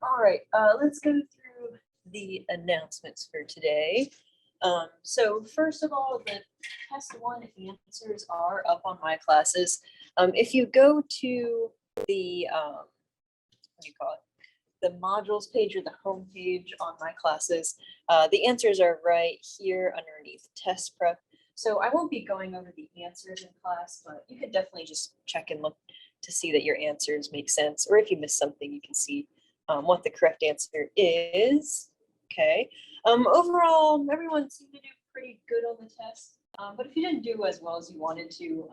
All right, let's go through the announcements for today. So first of all, the test one answers are up on my classes. If you go to the, what do you call it? The modules page or the home page on my classes, the answers are right here underneath test prep. So I won't be going over the answers in class, but you could definitely just check and look to see that your answers make sense. Or if you miss something, you can see what the correct answer is. Okay. Overall, everyone seemed to do pretty good on the test. But if you didn't do as well as you wanted to,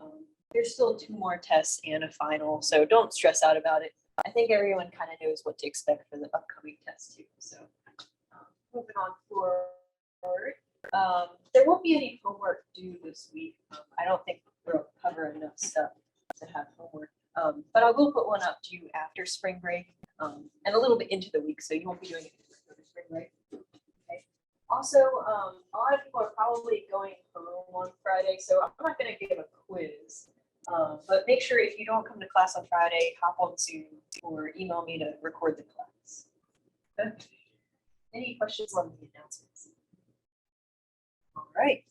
there's still 2 more tests and a final. So don't stress out about it. I think everyone kind of knows what to expect for the upcoming test too. So moving on forward. There won't be any homework due this week. I don't think we'll cover enough stuff to have homework. But I will put one up due after spring break and a little bit into the week, so you won't be doing it over spring break. Okay. Also, a lot of people are probably going home on Friday, so I'm not going to give a quiz. But make sure if you don't come to class on Friday, hop on Zoom or email me to record the class. Okay. Any questions on the announcements? All right.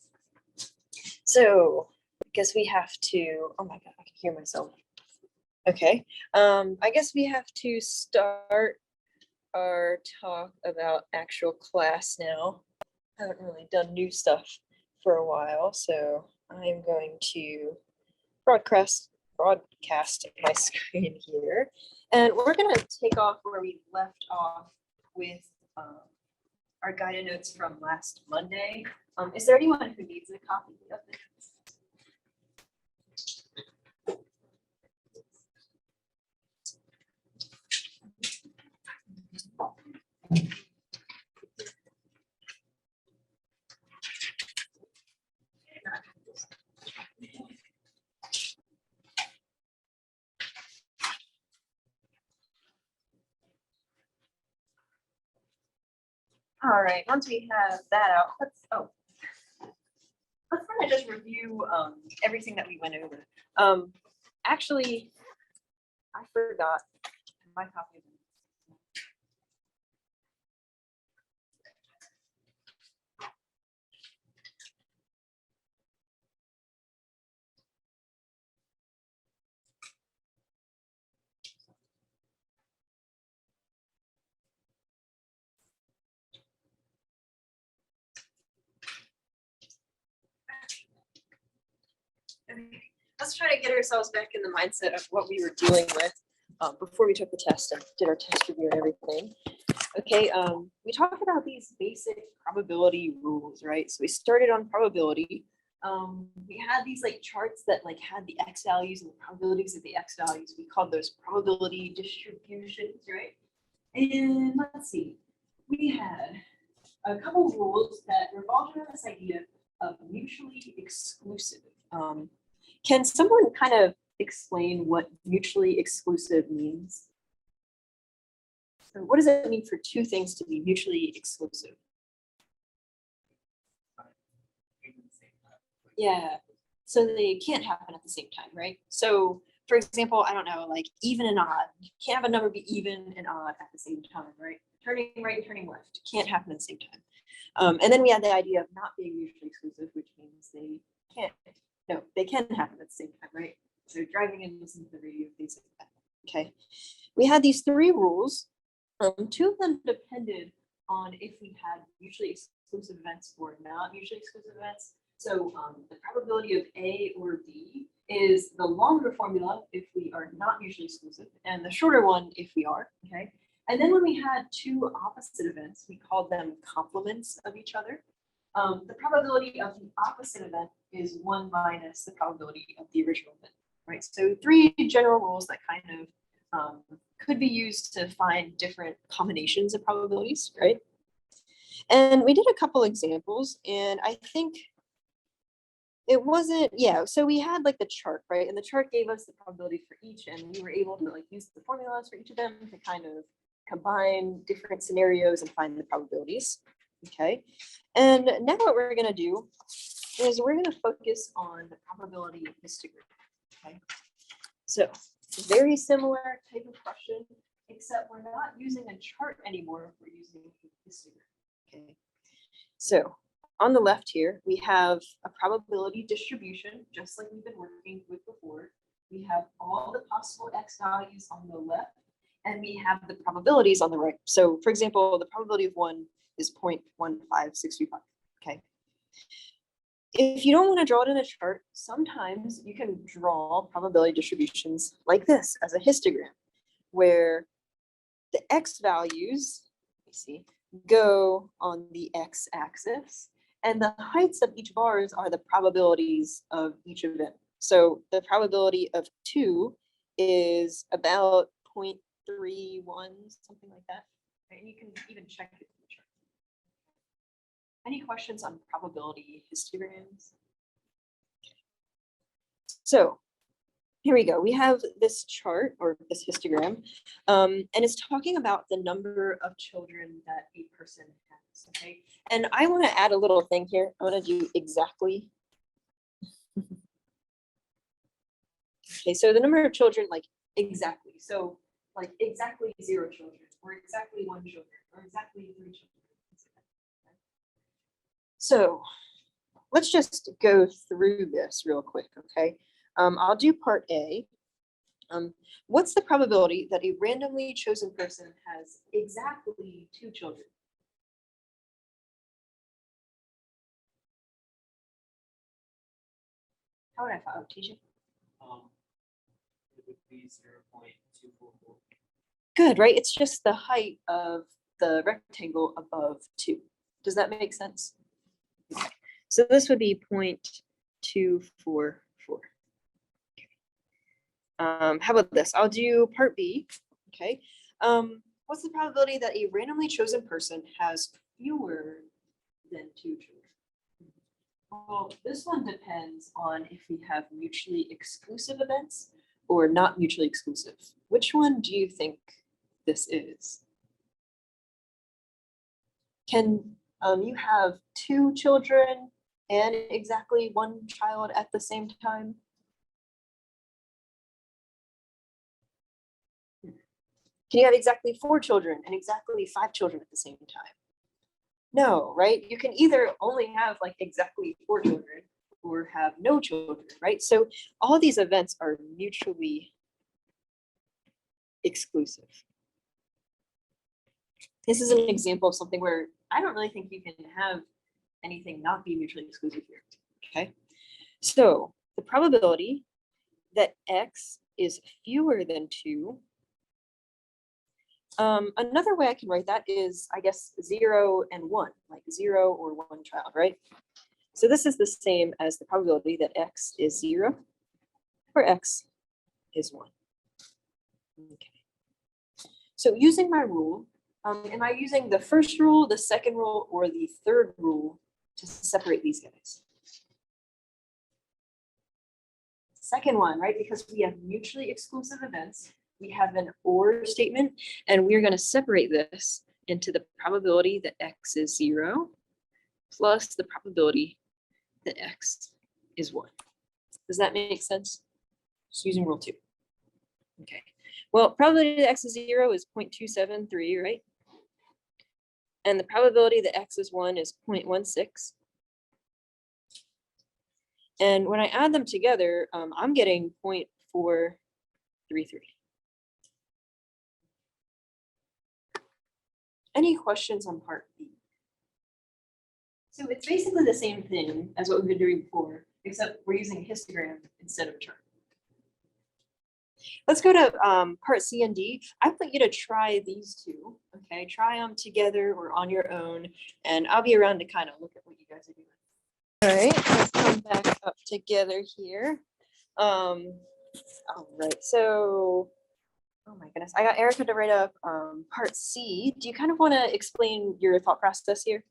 So I guess we have to, oh my God, I can hear myself. Okay. I guess we have to start our talk about actual class now. I haven't really done new stuff for a while, so I'm going to broadcast my screen here. And we're going to take off where we left off with our guided notes from last Monday. Is there anyone who needs a copy of the notes? All right, once we have that out, let's kind of just review everything that we went over. Actually, I forgot my copy of Let's try to get ourselves back in the mindset of what we were dealing with before we took the test and did our test review and everything. Okay, we talked about these basic probability rules, right? So we started on probability. We had these like charts that like had the X values and the probabilities of the X values. We called those probability distributions, right? And let's see, we had a couple of rules that revolved around this idea of mutually exclusive. Can someone kind of explain what mutually exclusive means? So what does it mean for 2 things to be mutually exclusive? Yeah, so they can't happen at the same time, right? So for example, I don't know, like even and odd. You can't have a number be even and odd at the same time, right? Turning right and turning left can't happen at the same time. And then we had the idea of not being mutually exclusive, which means they can't. No, they can happen at the same time, right? So driving and listening to the radio, things like that. Okay. We had these 3 rules. 2 of them depended on if we had mutually exclusive events or not mutually exclusive events. So the probability of A or B is the longer formula if we are not mutually exclusive, and the shorter one if we are. Okay. And then when we had 2 opposite events, we called them complements of each other. The probability of the opposite event is 1 minus the probability of the original event, right? So 3 general rules that kind of could be used to find different combinations of probabilities, right? And we did a couple examples, and I think it wasn't, yeah, so we had like the chart, right? And the chart gave us the probability for each, and we were able to like use the formulas for each of them to kind of combine different scenarios and find the probabilities. Okay, and now what we're going to do is we're going to focus on the probability of histogram. Okay, so very similar type of question, except we're not using a chart anymore, we're using a histogram. Okay, so on the left here, we have a probability distribution, just like we've been working with before. We have all the possible X values on the left, and we have the probabilities on the right. So for example, the probability of 1 is 0.15635, okay? If you don't want to draw it in a chart, sometimes you can draw probability distributions like this as a histogram, where the X values, let me see, go on the X axis, and the heights of each bars are the probabilities of each event. So the probability of 2 is about 0.31, something like that. And you can even check it in the chart. Any questions on probability histograms? So here we go. We have this chart or this histogram, and it's talking about the number of children that a person has, okay? And I want to add a little thing here. I want to do exactly. Okay, so the number of children, like exactly. So like exactly 0 children, or exactly 1 children, or exactly 3 children. So let's just go through this real quick, okay? I'll do part A. What's the probability that a randomly chosen person has exactly 2 children? How would I follow, TJ? It would be 0.244. Good, right? It's just the height of the rectangle above 2. Does that make sense? Okay. So this would be 0.244. How about this? I'll do part B. Okay. What's the probability that a randomly chosen person has fewer than 2 children? Well, this one depends on if we have mutually exclusive events or not mutually exclusive. Which one do you think this is? Can you have 2 children and exactly 1 child at the same time? Can you have exactly 4 children and exactly 5 children at the same time? No, right? You can either only have like exactly 4 children or have no children, right? So all these events are mutually exclusive. This is an example of something where I don't really think you can have anything not be mutually exclusive here, okay? So the probability that X is fewer than 2, another way I can write that is, I guess, 0 and 1, like 0 or 1 child, right? So this is the same as the probability that X is 0 or X is 1. Okay. So using my rule, am I using the first rule, the second rule, or the third rule to separate these guys? Second one, right? Because we have mutually exclusive events. We have an or statement, and we're going to separate this into the probability that X is 0 plus the probability that X is 1. Does that make sense? Just using rule 2. Okay. Well, probability that X is 0 is 0.273, right? And the probability that X is 1 is 0.16. And when I add them together, I'm getting 0.433. Any questions on part B? So it's basically the same thing as what we've been doing before, except we're using a histogram instead of a chart. Let's go to part C and D. I want you to try these two, okay? Try them together or on your own, and I'll be around to kind of look at what you guys are doing. All right, let's come back up together here. All right, so, oh my goodness, I got Erica to write up part C. Do you kind of want to explain your thought process here?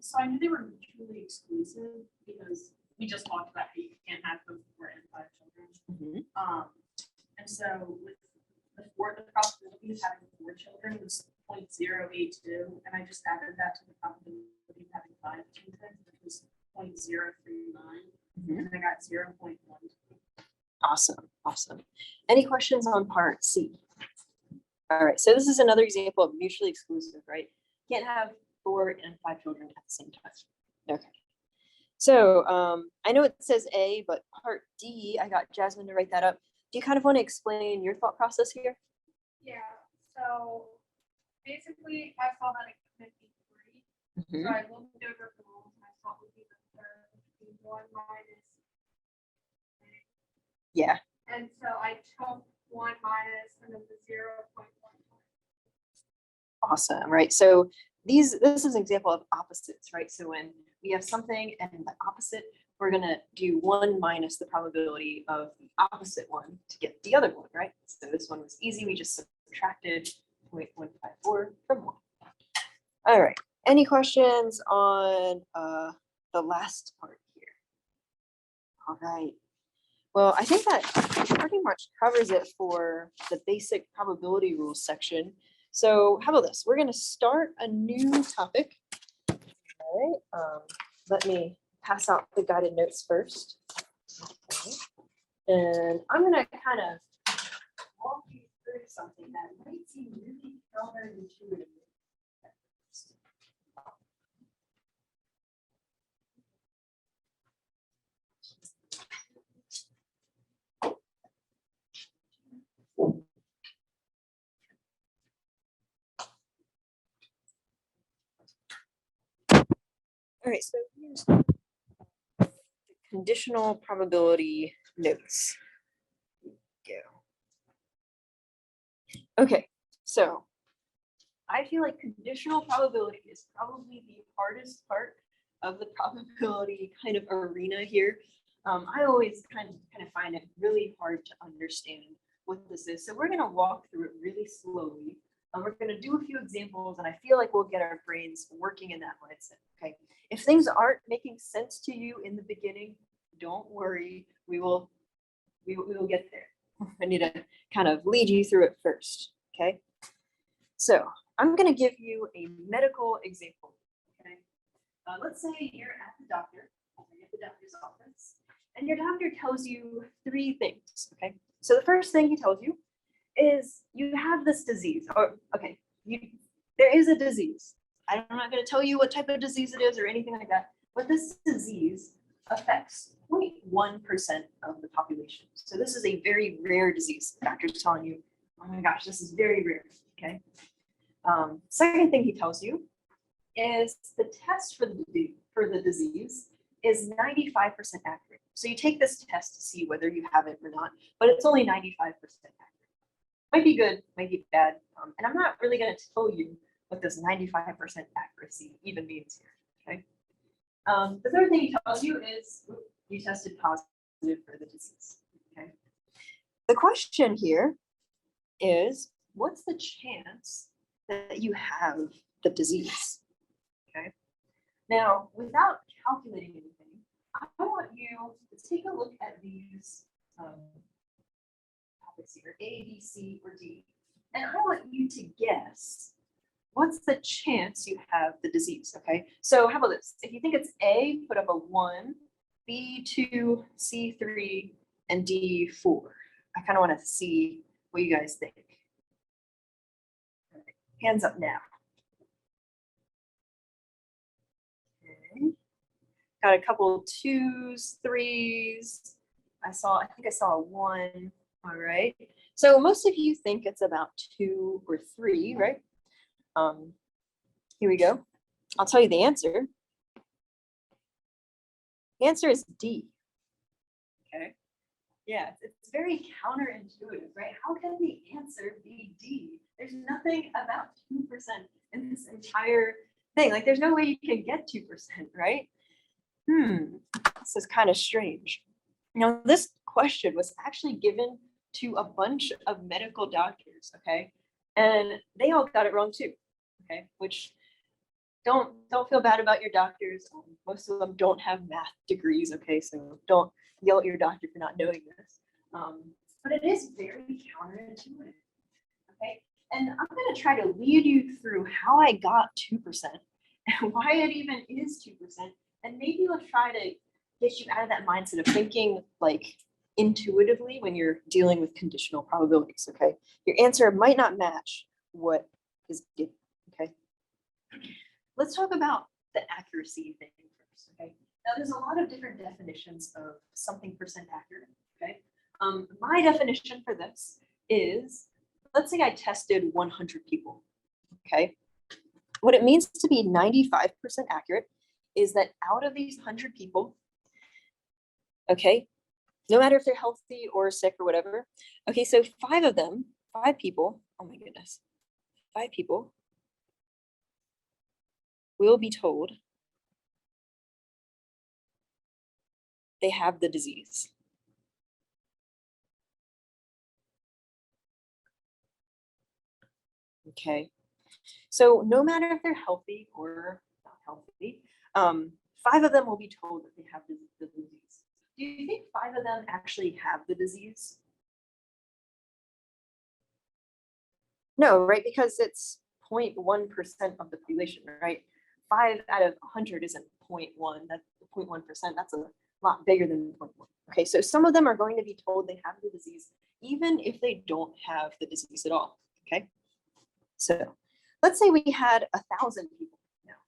So I knew they were mutually exclusive because we just talked about how you can't have both 4 and 5 children. And so with the probability of having 4 children was 0.082, and I just added that to the probability of having 5 children, which was 0.039, and I got 0.1. Awesome, awesome. Any questions on part C? All right, so this is another example of mutually exclusive, right? Can't have 4 and 5 children at the same time. Okay. So I know it says A, but part D, I got Jasmine to write that up. Do you kind of want to explain your thought process here? Yeah, so basically I saw that it could be 3. So I looked over the rules and I saw it would be the third, would be 1 minus. Yeah. And so I took 1 minus and then the 0.1. Awesome, right? So this is an example of opposites, right? So when we have something and the opposite, we're gonna do 1 minus the probability of the opposite one to get the other one, right? So this one was easy. We just subtracted 0.154 from 1. All right. Any questions on the last part here? All right. Well, I think that pretty much covers it for the basic probability rules section. So how about this? We're going to start a new topic. All right. Let me pass out the guided notes first. Okay. And I'm going to kind of walk you through something that might seem really counterintuitive. All right, so here's the conditional probability notes. Go. Okay, so I feel like conditional probability is probably the hardest part of the probability kind of arena here. I always kind of find it really hard to understand what this is. So we're going to walk through it really slowly. We're going to do a few examples, and I feel like we'll get our brains working in that mindset. Okay. If things aren't making sense to you in the beginning, don't worry. We will get there. I need to kind of lead you through it first. Okay. So I'm going to give you a medical example. Okay. Let's say you're at the doctor's office, and your doctor tells you 3 things. Okay. So the first thing he tells you is you have this disease, or okay, there is a disease. I'm not going to tell you what type of disease it is or anything like that, but this disease affects 0.1% of the population. So this is a very rare disease. The doctor's telling you, oh my gosh, this is very rare. Okay. Second thing he tells you is the test for the disease is 95% accurate. So you take this test to see whether you have it or not, but it's only 95% accurate. Might be good, might be bad. And I'm not really going to tell you what this 95% accuracy even means here. Okay. The third thing he tells you is you tested positive for the disease. Okay. The question here is, what's the chance that you have the disease? Okay. Now, without calculating anything, I want you to take a look at these topics here, A, B, C, or D. And I want you to guess what's the chance you have the disease, okay? So how about this? If you think it's A, put up a 1, B, 2, C, 3, and D, 4. I kind of want to see what you guys think. Right. Hands up now. Okay. Got a couple 2s, 3s. I think I saw a 1. All right. So most of you think it's about 2 or 3, right? Here we go. I'll tell you the answer. The answer is D. Okay. Yeah, it's very counterintuitive, right? How can the answer be D? There's nothing about 2% in this entire thing. Like, there's no way you can get 2%, right? This is kind of strange. Now, this question was actually given to a bunch of medical doctors, okay? And they all got it wrong too, okay? Which don't feel bad about your doctors. Most of them don't have math degrees, okay? So don't yell at your doctor for not knowing this. But it is very counterintuitive, okay? And I'm going to try to lead you through how I got 2% and why it even is 2%. And maybe we'll try to get you out of that mindset of thinking like intuitively when you're dealing with conditional probabilities, okay? Your answer might not match what is given, okay? Let's talk about the accuracy thing first, okay? Now, there's a lot of different definitions of something percent accurate, okay? My definition for this is, let's say I tested 100 people, okay? What it means to be 95% accurate is that out of these 100 people, okay, no matter if they're healthy or sick or whatever, okay, so 5 people, oh my goodness, 5 people will be told they have the disease. Okay, so no matter if they're healthy or not healthy, 5 of them will be told that they have the disease. Do you think 5 of them actually have the disease? No, right? Because it's 0.1% of the population, right? 5 out of 100 isn't 0.1. That's 0.1%. That's a lot bigger than 0.1. Okay, so some of them are going to be told they have the disease, even if they don't have the disease at all. Okay, so let's say we had 1,000 people now.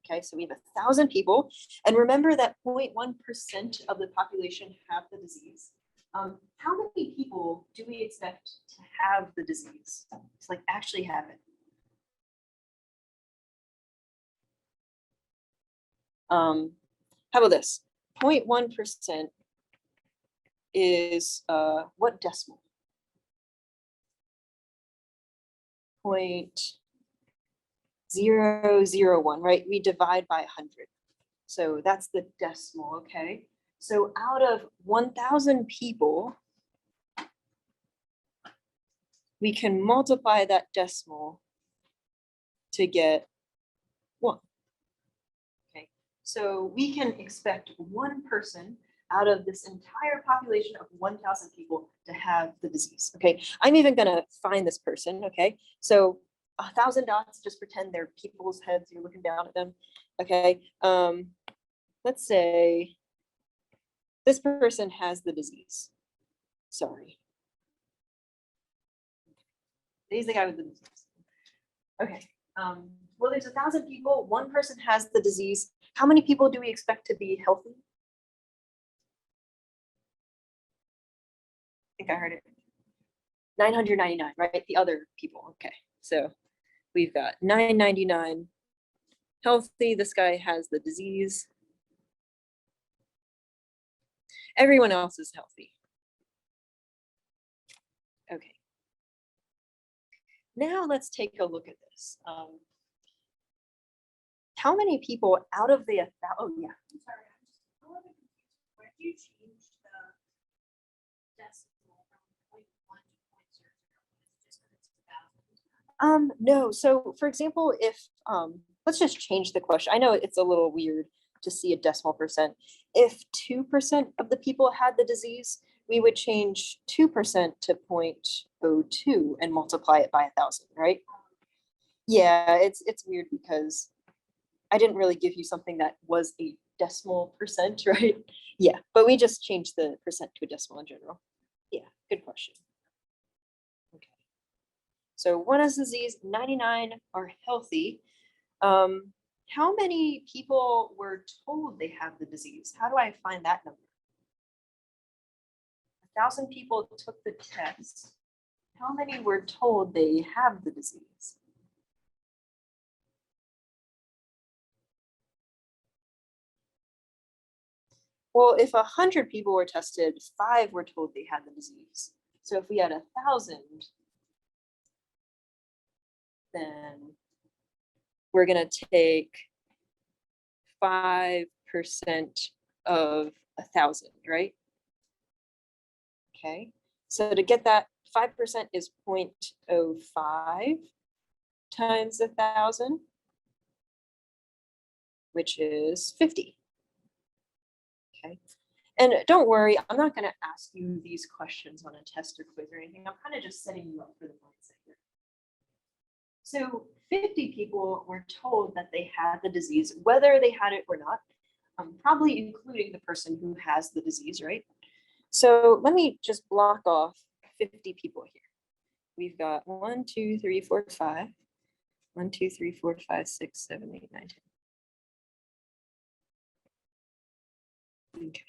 Okay, so we have 1,000 people, and remember that 0.1% of the population have the disease. How many people do we expect to have the disease? It's like actually have it. How about this? 0.1% is what decimal? 0.001, right? We divide by 100. So that's the decimal, okay? So out of 1,000 people, we can multiply that decimal to get 1. Okay, so we can expect 1 person out of this entire population of 1,000 people to have the disease. Okay, I'm even gonna find this person. Okay, so 1,000 dots, just pretend they're people's heads, you're looking down at them. Okay, let's say this person has the disease. Sorry. He's the guy with the disease. Okay, well, there's 1,000 people, 1 person has the disease. How many people do we expect to be healthy? I think I heard it. 999, right? The other people. Okay, so we've got 999 healthy. This guy has the disease. Everyone else is healthy. Okay. Now let's take a look at this. How many people out of the, oh yeah. I'm sorry, I'm just a little bit confused. Where did you change the decimal from 0.1 to 0.00? Just because it's 1,000? No, so for example, if, let's just change the question. I know it's a little weird to see a decimal percent. If 2% of the people had the disease, we would change 2% to 0.02 and multiply it by 1,000, right? Yeah, it's weird because I didn't really give you something that was a decimal percent, right? Yeah, but we just changed the percent to a decimal in general. Yeah, good question. Okay. So 1 has disease, 99 are healthy. How many people were told they have the disease? How do I find that number? 1,000 people took the test. How many were told they have the disease? Well, if 100 people were tested, 5 were told they had the disease. So if we had 1,000, then we're gonna take 5% of 1,000, right? Okay, so to get that, 5% is 0.05 times 1,000, which is 50. Okay, and don't worry, I'm not going to ask you these questions on a test or quiz or anything. I'm kind of just setting you up for the mindset here. So 50 people were told that they had the disease, whether they had it or not, probably including the person who has the disease, right? So let me just block off 50 people here. We've got 1, 2, 3, 4, 5. 1, 2, 3, 4, 5, 6, 7, 8, 9, 10. Okay.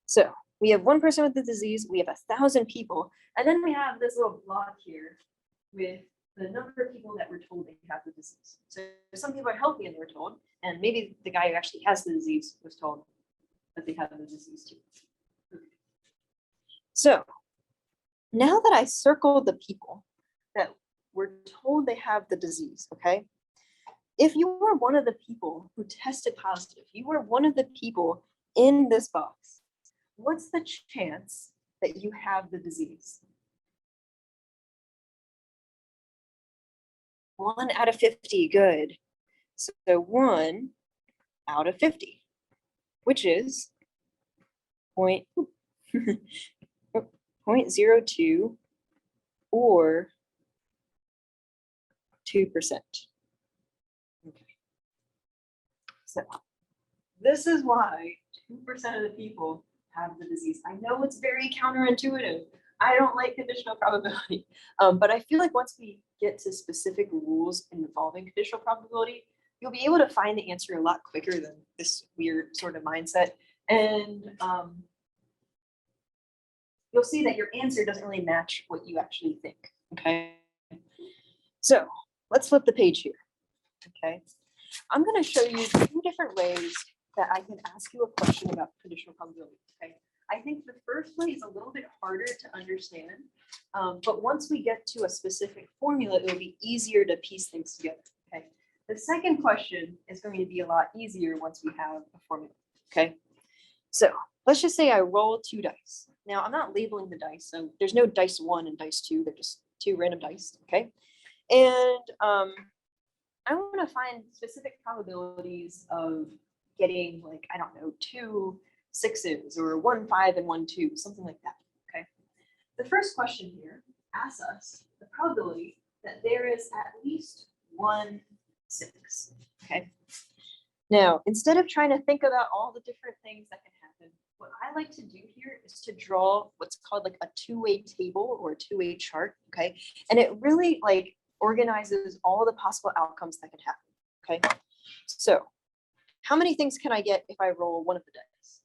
So we have one person with the disease, we have 1,000 people, and then we have this little block here with the number of people that were told they have the disease. So some people are healthy and they were told, and maybe the guy who actually has the disease was told that they have the disease too. Okay. So now that I circled the people that were told they have the disease, okay? If you were one of the people who tested positive, you were one of the people in this box, what's the chance that you have the disease? 1 out of 50, good. So 1 out of 50, which is 0.02 or 2%. Okay. So this is why 2% of the people have the disease. I know it's very counterintuitive. I don't like conditional probability, but I feel like once we get to specific rules involving conditional probability, you'll be able to find the answer a lot quicker than this weird sort of mindset. And you'll see that your answer doesn't really match what you actually think, okay? So let's flip the page here, okay? I'm gonna show you 2 different ways that I can ask you a question about conditional probability, okay? I think the first way is a little bit harder to understand, but once we get to a specific formula, it'll be easier to piece things together, okay? The second question is going to be a lot easier once we have a formula, okay? So let's just say I roll 2 dice. Now I'm not labeling the dice, so there's no dice 1 and dice 2, they're just 2 random dice, okay? And I want to find specific probabilities of getting, like, I don't know, 2 6s or 1 5 and 1 2, something like that. Okay. The first question here asks us the probability that there is at least 1 6. Okay. Now, instead of trying to think about all the different things that can happen, what I like to do here is to draw what's called like a 2-way table or a 2-way chart. Okay. And it really like organizes all the possible outcomes that can happen. Okay. So how many things can I get if I roll one of the dice?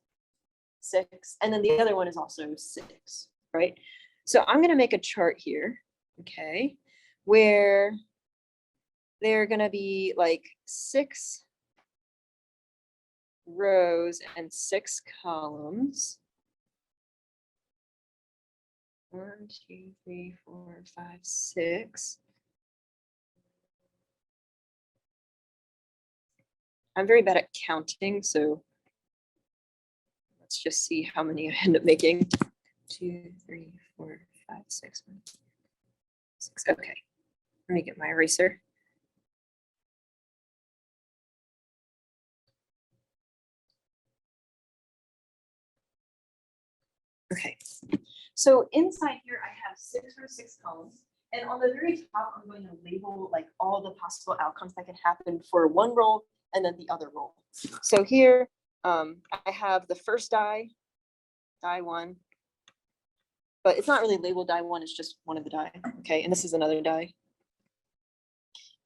6. And then the other one is also 6, right? So I'm going to make a chart here, okay, where they're going to be like 6 rows and 6 columns. 1, 2, 3, 4, 5, 6. I'm very bad at counting, so let's just see how many I end up making. 2, 3, 4, 5, 6, 1, 6. Okay, let me get my eraser. Okay, so inside here I have 6 or 6 columns, and on the very top I'm going to label like all the possible outcomes that can happen for one roll and then the other roll. So here I have the first die, die 1, but it's not really labeled die 1, it's just one of the die. Okay, and this is another die.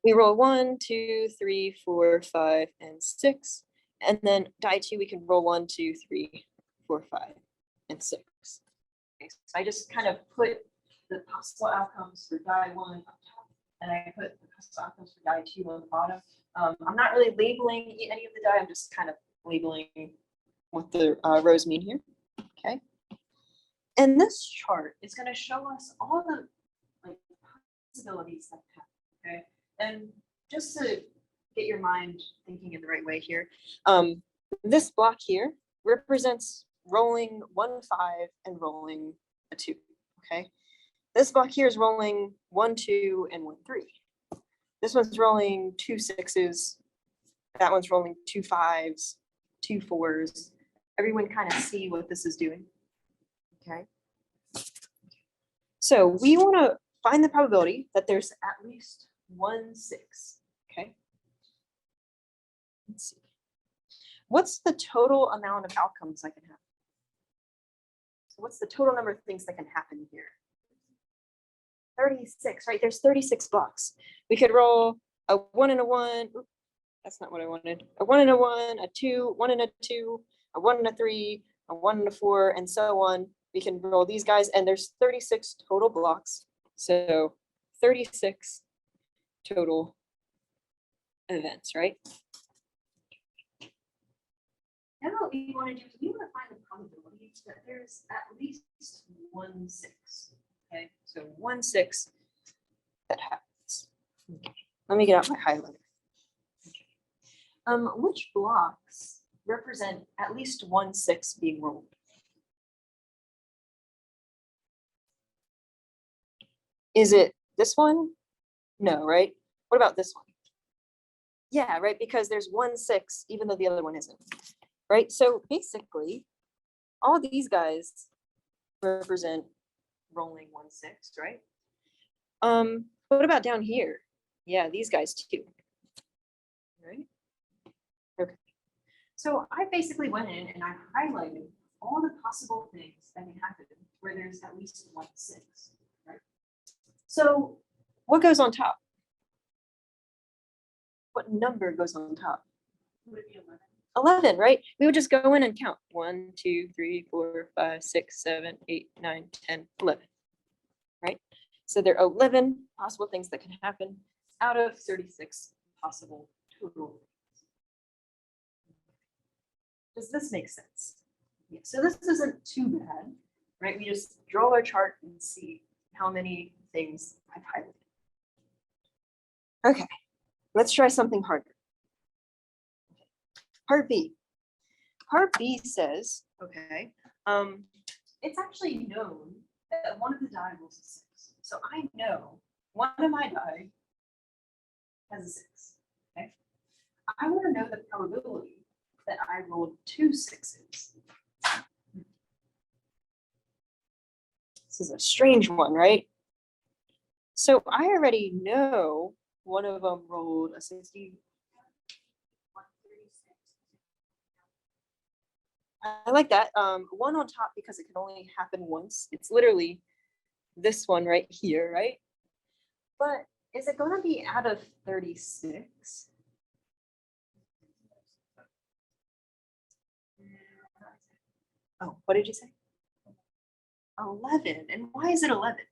We roll 1, 2, 3, 4, 5, and 6, and then die 2 we can roll 1, 2, 3, 4, 5, and 6. Okay, so I just kind of put the possible outcomes for die 1 up top, and I put the possible outcomes for die 2 on the bottom. I'm not really labeling any of the die, I'm just kind of labeling what the rows mean here. Okay. And this chart is going to show us all the like possibilities that happen. Okay. And just to get your mind thinking in the right way here, this block here represents rolling 1 5 and rolling a 2. Okay. This block here is rolling 1 2 and 1 3. This one's rolling 2 6s. That one's rolling 2 5s, 2 4s. Everyone kind of see what this is doing. Okay. So we want to find the probability that there's at least 1 6. Okay. Let's see. What's the total amount of outcomes I can have? So what's the total number of things that can happen here? 36, right? There's 36 blocks. We could roll a 1 and a 1. Oop, that's not what I wanted. A 1 and a 1, a 2, 1 and a 2, a 1 and a 3, a 1 and a 4, and so on. We can roll these guys, and there's 36 total blocks. So 36 total events, right? Now what we want to do is we want to find the probability that there's at least 1/6. Okay, so 1/6 that happens. Okay. Let me get out my highlighter. Okay. Which blocks represent at least 1/6 being rolled? Is it this one? No, right? What about this one? Yeah, right, because there's 1/6, even though the other one isn't. Right, so basically, all these guys represent rolling 1/6, right? What about down here? Yeah, these guys too. Right? Okay. So I basically went in and I highlighted all the possible things that can happen where there's at least 1/6, right? So what goes on top? What number goes on top? Would it be 11? 11, right? We would just go in and count 1, 2, 3, 4, 5, 6, 7, 8, 9, 10, 11, right? So there are 11 possible things that can happen out of 36 possible total. Does this make sense? Yeah, so this isn't too bad, right? We just draw our chart and see how many things I've highlighted. Okay, let's try something harder. Part B. Part B says, okay, it's actually known that one of the die rolls a 6. So I know one of my die has a 6. Okay. I want to know the probability that I rolled 2 6s. This is a strange one, right? So I already know one of them rolled a 60. I like that. One on top because it can only happen once. It's literally this one right here, right? But is it going to be out of 36? Oh, what did you say? 11. And why is it 11?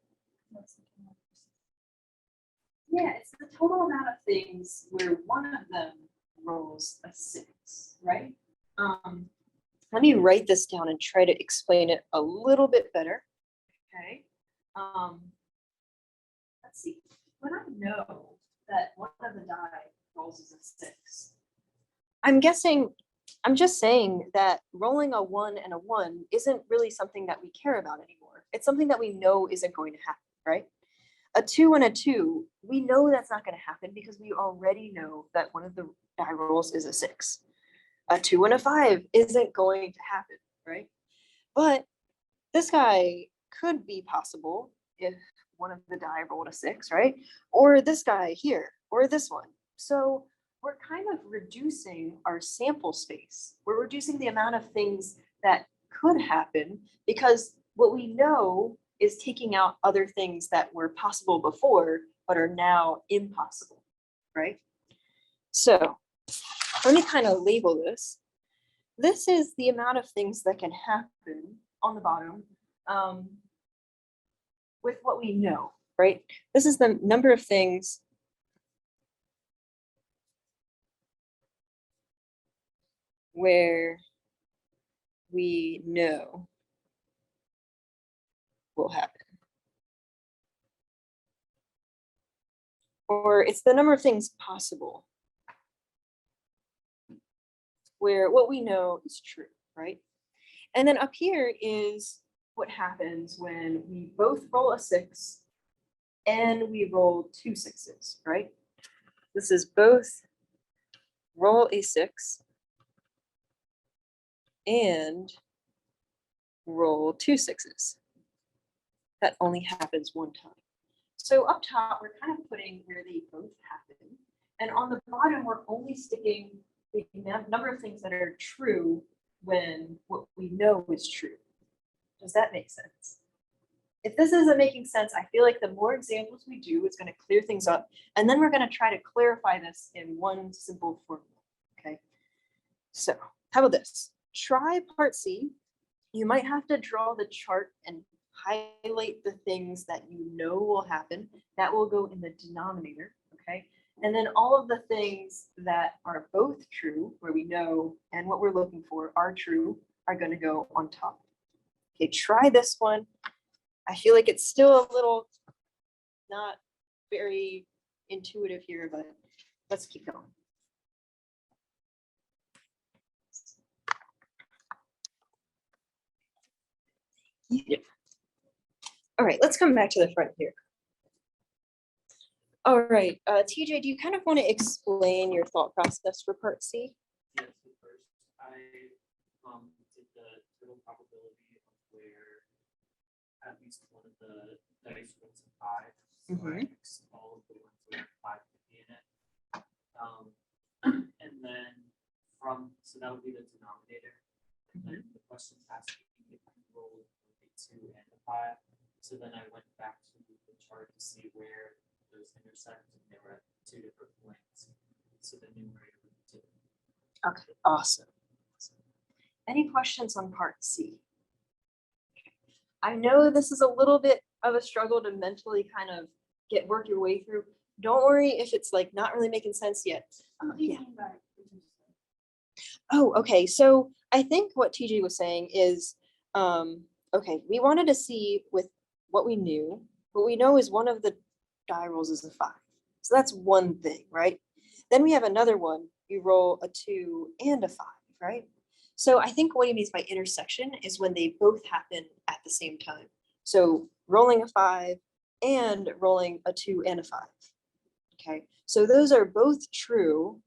Yeah, it's the total amount of things where one of them rolls a 6, right? Let me write this down and try to explain it a little bit better. Okay. Let's see. When I know that one of the die rolls is a 6, I'm just saying that rolling a 1 and a 1 isn't really something that we care about anymore. It's something that we know isn't going to happen, right? A 2 and a 2, we know that's not going to happen because we already know that one of the die rolls is a 6. A 2 and a 5 isn't going to happen, right? But this guy could be possible if one of the die rolled a 6, right? Or this guy here, or this one. So we're kind of reducing our sample space. We're reducing the amount of things that could happen because what we know is taking out other things that were possible before, but are now impossible, right? So let me kind of label this. This is the amount of things that can happen on the bottom with what we know, right? This is the number of things where we know will happen. Or it's the number of things possible where what we know is true, right? And then up here is what happens when we both roll a 6 and we roll 2 6s, right? This is both roll a 6 and roll 2 6s. That only happens one time. So up top, we're kind of putting where they both happen. And on the bottom, we're only sticking the number of things that are true when what we know is true. Does that make sense? If this isn't making sense, I feel like the more examples we do, it's going to clear things up. And then we're going to try to clarify this in one simple formula. Okay. So how about this? Try part C. You might have to draw the chart and highlight the things that you know will happen. That will go in the denominator. Okay. And then all of the things that are both true, where we know and what we're looking for are true, are going to go on top. Okay, try this one. I feel like it's still a little not very intuitive here, but let's keep going. Yep. All right, let's come back to the front here. All right, TJ, do you kind of want to explain your thought process for part C? Yes, so first I did the total probability of where at least one of the dice rolls a 5. So I X all of the ones where 5 could be in it. And then so that would be the denominator. And then the questions asking if you rolled a 2 and a 5. So then I went back to the chart to see where those intersect, and they were at 2 different points. So the numerator would be 2. Okay, awesome. Any questions on part C? I know this is a little bit of a struggle to mentally kind of work your way through. Don't worry if it's like not really making sense yet. Yeah. Oh, okay. So I think what TJ was saying is, okay, we wanted to see with what we knew. What we know is one of the die rolls is a 5. So that's one thing, right? Then we have another one. You roll a 2 and a 5, right? So I think what he means by intersection is when they both happen at the same time. So rolling a 5 and rolling a 2 and a 5. Okay, so those are both true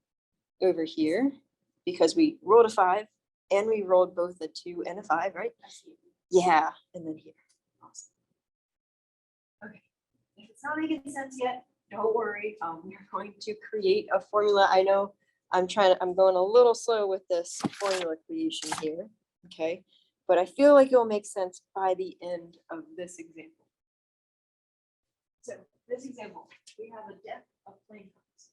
over here because we rolled a 5 and we rolled both a 2 and a 5, right? Yeah, and then here. Awesome. Okay, if it's not making sense yet, don't worry. We are going to create a formula. I know I'm going a little slow with this formula creation here, okay? But I feel like it'll make sense by the end of this example. So this example, we have a deck of playing cards.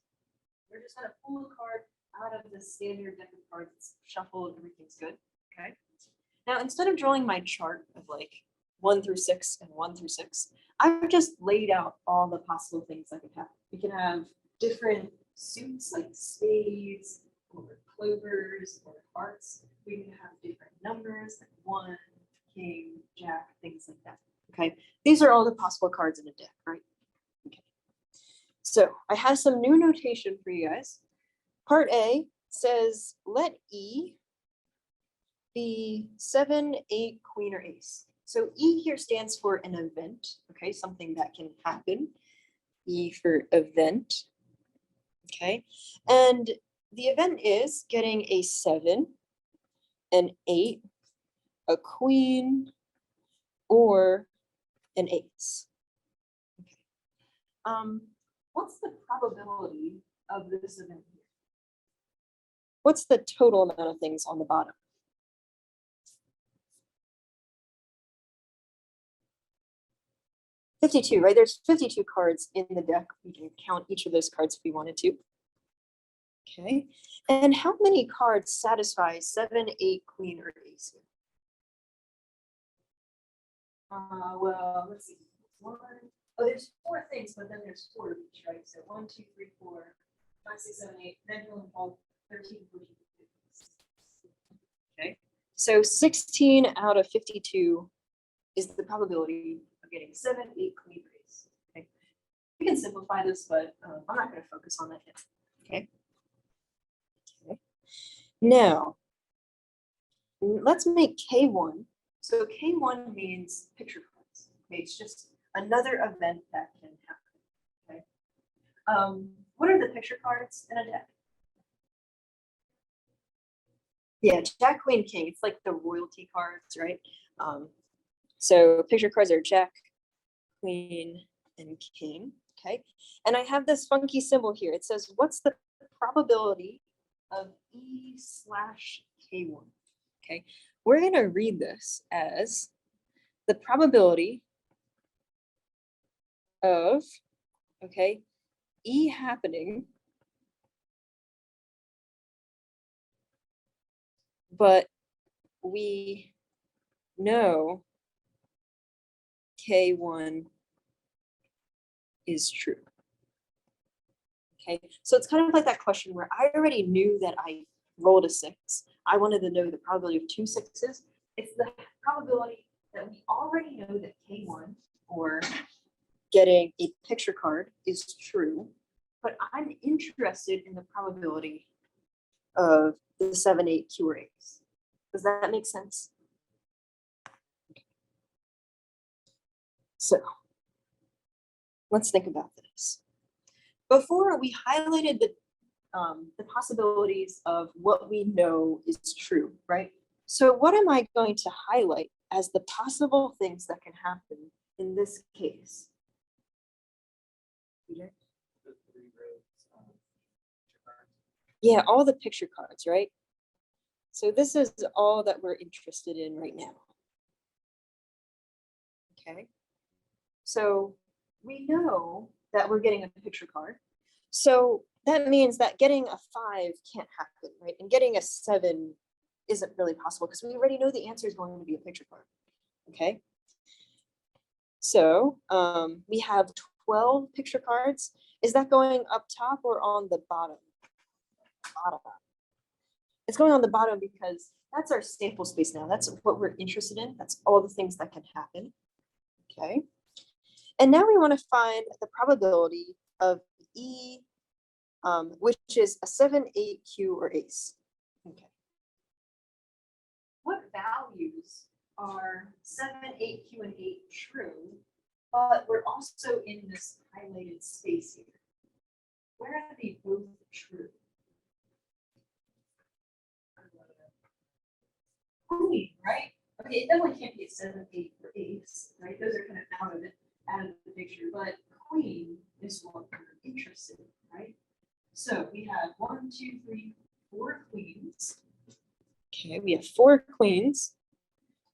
We're just gonna pull a card out of the standard deck of cards. It's shuffled, everything's good, okay? Now, instead of drawing my chart of like 1 through 6 and 1 through 6, I've just laid out all the possible things that could happen. We can have different suits like spades or clovers or hearts. We can have different numbers like 1, king, jack, things like that. Okay, these are all the possible cards in a deck, right? Okay. So I have some new notation for you guys. Part A says let E be 7, 8, queen, or ace. So E here stands for an event, okay, something that can happen. E for event, okay, and the event is getting a 7, an 8, a queen, or an ace. Okay. What's the probability of this event here? What's the total amount of things on the bottom? 52, right? There's 52 cards in the deck. We can count each of those cards if we wanted to. Okay, and how many cards satisfy 7, 8, queen, or ace? Well, let's see. There's 4 things, but then there's 4 of each, right? So 1, 2, 3, 4, 5, 6, 7, 8. Then you'll involve 13, 14, 15. Okay, so 16 out of 52 is the probability of getting 7, 8, queen, or ace. Okay, we can simplify this, but I'm not going to focus on that yet. Okay. Okay. Now, let's make K1. So K1 means picture cards. Okay, it's just another event that can happen. Okay. What are the picture cards in a deck? Yeah, Jack, Queen, King. It's like the royalty cards, right? So picture cards are Jack, Queen, and King. Okay, and I have this funky symbol here. It says, what's the probability of E/K1? Okay, we're gonna read this as the probability of, okay, E happening, but we know K1 is true. Okay, so it's kind of like that question where I already knew that I rolled a 6. I wanted to know the probability of 2 6s. It's the probability that we already know that K1, or getting a picture card, is true, but I'm interested in the probability of the 7, 8 Q or A's. Does that make sense? So let's think about this. Before, we highlighted the possibilities of what we know is true, right? So what am I going to highlight as the possible things that can happen in this case? Peter? The 3 rows, picture cards. Yeah, all the picture cards, right? So this is all that we're interested in right now. Okay. So we know that we're getting a picture card. So that means that getting a 5 can't happen, right? And getting a 7 isn't really possible because we already know the answer is going to be a picture card. Okay. So we have 12 picture cards. Is that going up top or on the bottom? Bottom. It's going on the bottom because that's our sample space now. That's what we're interested in. That's all the things that can happen. Okay. And now we want to find the probability of E, which is a 7, 8 Q or ace. Okay. What values are 7, 8 Q and 8 true, but we're also in this highlighted space here? Where are they both true? Queen, right? Okay, it definitely can't be a 7, 8 or ace, right? Those are kind of out of the picture, but queen is what we're interested in, right? So we have 1, 2, 3, 4 queens. Okay, we have 4 queens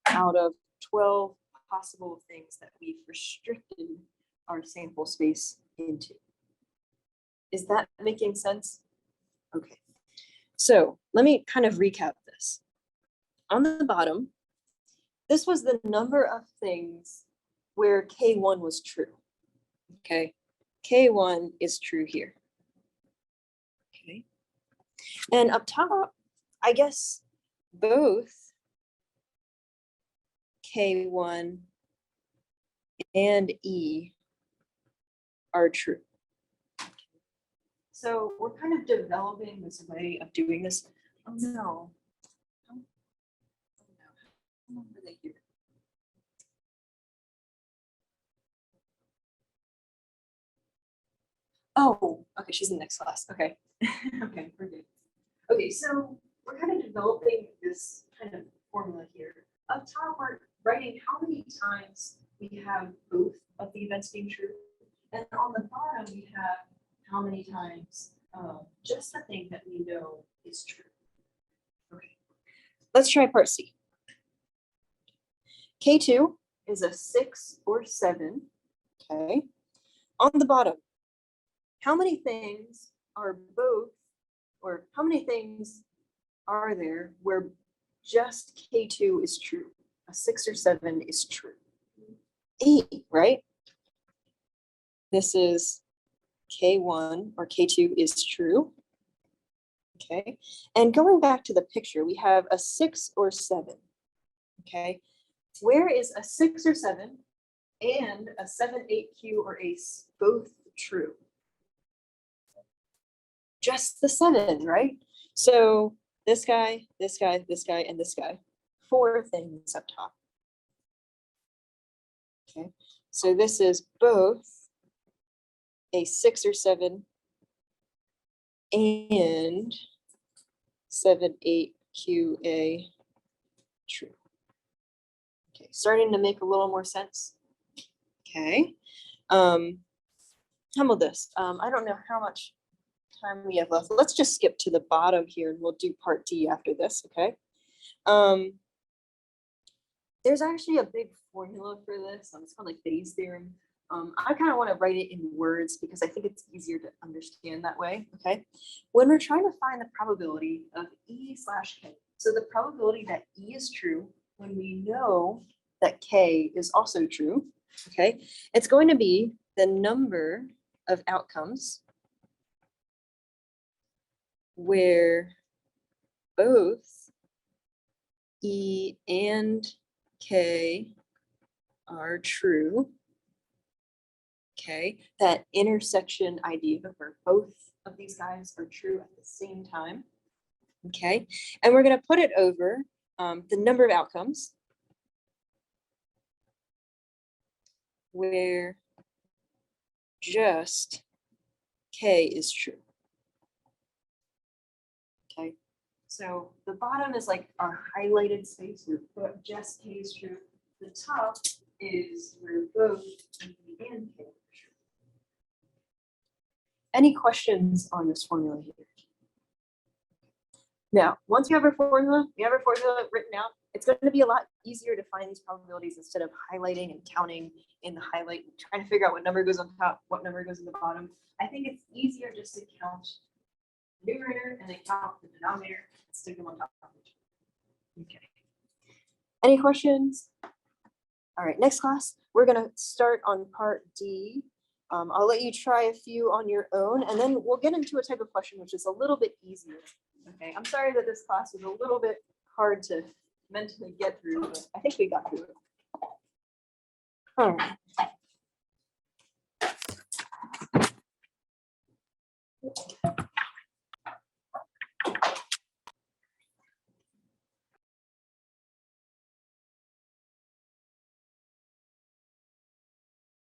out of 12 possible things that we've restricted our sample space into. Is that making sense? Okay, so let me kind of recap this. On the bottom, this was the number of things where K1 was true. Okay, K1 is true here. Okay, and up top, I guess both K1 and E are true. So we're kind of developing this way of doing this. Oh no. Oh, no. How long were they here? Oh, okay, she's in the next class. Okay. Okay, we're good. Okay, so we're kind of developing this kind of formula here. Up top, we're writing how many times we have both of the events being true. And on the bottom, we have how many times just the thing that we know is true. Okay, let's try part C. K2 is a 6 or 7. Okay, on the bottom, how many things are both, or how many things are there where just K2 is true? A 6 or 7 is true. 8, right? This is K1 or K2 is true. Okay, and going back to the picture, we have a 6 or 7. Okay, where is a 6 or 7 and a 7, 8 Q or ace both true? Just the 7, right? So this guy, this guy, this guy, and this guy. 4 things up top. Okay, so this is both a 6 or 7 and 7, 8 QA true. Okay, starting to make a little more sense. Okay. How about this? I don't know how much time we have left. Let's just skip to the bottom here and we'll do part D after this, okay? There's actually a big formula for this. It's called like Bayes' theorem. I kind of want to write it in words because I think it's easier to understand that way. Okay. When we're trying to find the probability of E/K, so the probability that E is true when we know that K is also true, okay, it's going to be the number of outcomes where both E and K are true. Okay, that intersection idea where both of these guys are true at the same time. Okay, and we're going to put it over the number of outcomes where just K is true. Okay, so the bottom is like our highlighted space where just K is true. The top is where both E and K are true. Any questions on this formula here? Now, once you have our formula, written out, it's going to be a lot easier to find these probabilities instead of highlighting and counting in the highlight, and trying to figure out what number goes on top, what number goes in the bottom. I think it's easier just to count the numerator and then count the denominator and stick them on top of each other. Okay. Any questions? All right, next class, we're going to start on part D. I'll let you try a few on your own, and then we'll get into a type of question which is a little bit easier. Okay, I'm sorry that this class was a little bit hard to mentally get through, but I think we got through it. All right.